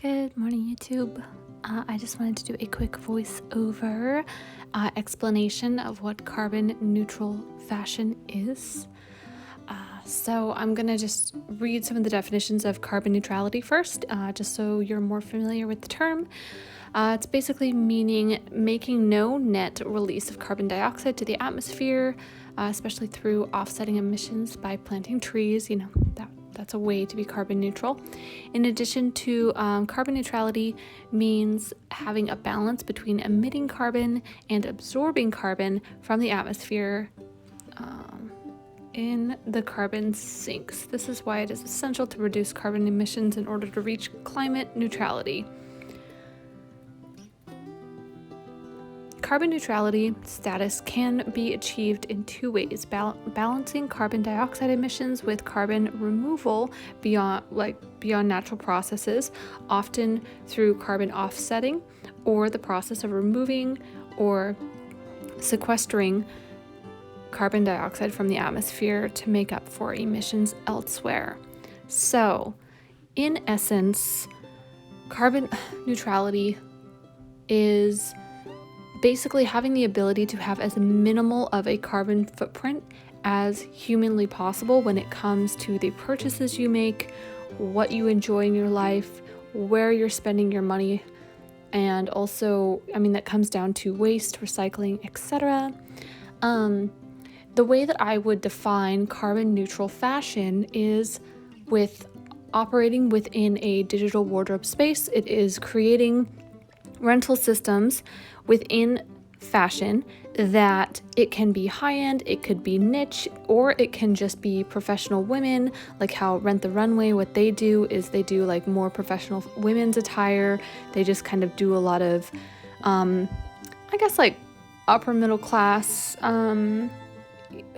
Good morning, YouTube. I just wanted to do a quick voiceover explanation of what carbon neutral fashion is. So I'm going to just read some of the definitions of carbon neutrality first, just so you're more familiar with the term. It's basically meaning making no net release of carbon dioxide to the atmosphere, especially through offsetting emissions by planting trees. That's a way to be carbon neutral. In addition to carbon neutrality means having a balance between emitting carbon and absorbing carbon from the atmosphere in the carbon sinks. This is why it is essential to reduce carbon emissions in order to reach climate neutrality. Carbon neutrality status can be achieved in two ways: balancing carbon dioxide emissions with carbon removal beyond natural processes, often through carbon offsetting, or the process of removing or sequestering carbon dioxide from the atmosphere to make up for emissions elsewhere. So, in essence, carbon neutrality is basically having the ability to have as minimal of a carbon footprint as humanly possible when it comes to the purchases you make, what you enjoy in your life, where you're spending your money, and also, that comes down to waste, recycling, etc. The way that I would define carbon neutral fashion is with operating within a digital wardrobe space. It is creating rental systems within fashion that it can be high-end, it could be niche, or it can just be professional women, like how Rent the Runway, what they do is they do like more professional women's attire. They just kind of do a lot of like upper middle class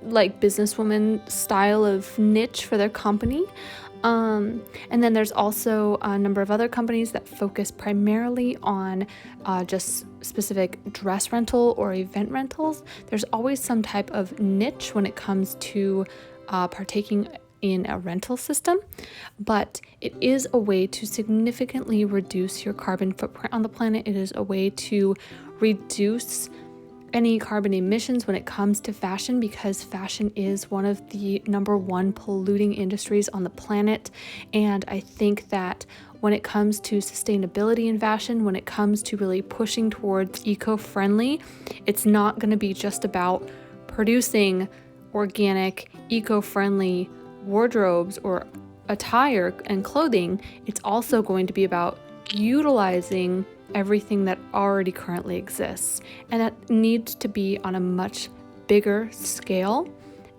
like businesswoman style of niche for their company. And then there's also a number of other companies that focus primarily on just specific dress rental or event rentals. There's always some type of niche when it comes to partaking in a rental system, but it is a way to significantly reduce your carbon footprint on the planet. It is a way to reduce any carbon emissions when it comes to fashion, because fashion is one of the number one polluting industries on the planet. And I think that when it comes to sustainability in fashion, when it comes to really pushing towards eco-friendly, it's not going to be just about producing organic, eco-friendly wardrobes or attire and clothing. It's also going to be about utilizing everything that already currently exists, and that needs to be on a much bigger scale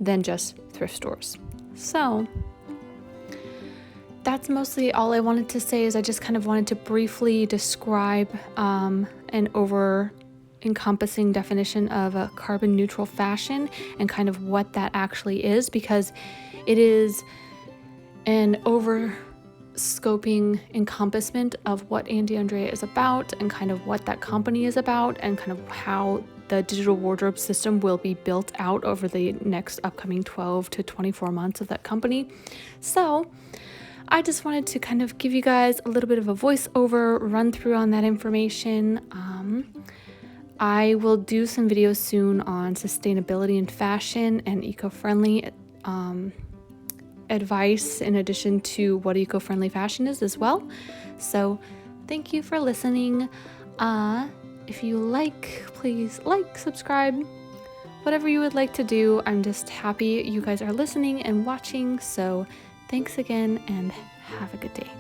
than just thrift stores. So that's mostly all I wanted to say. Is I just kind of wanted to briefly describe an over-encompassing definition of a carbon neutral fashion and kind of what that actually is, because it is an scoping encompassment of what AndeAndrea is about and kind of what that company is about and kind of how the digital wardrobe system will be built out over the next upcoming 12 to 24 months of that company. So I just wanted to kind of give you guys a little bit of a voiceover run through on that information. I will do some videos soon on sustainability in fashion and eco-friendly advice, in addition to what eco-friendly fashion is as well. So thank you for listening. If you please subscribe, whatever you would like to do. I'm just happy you guys are listening and watching. So thanks again and have a good day.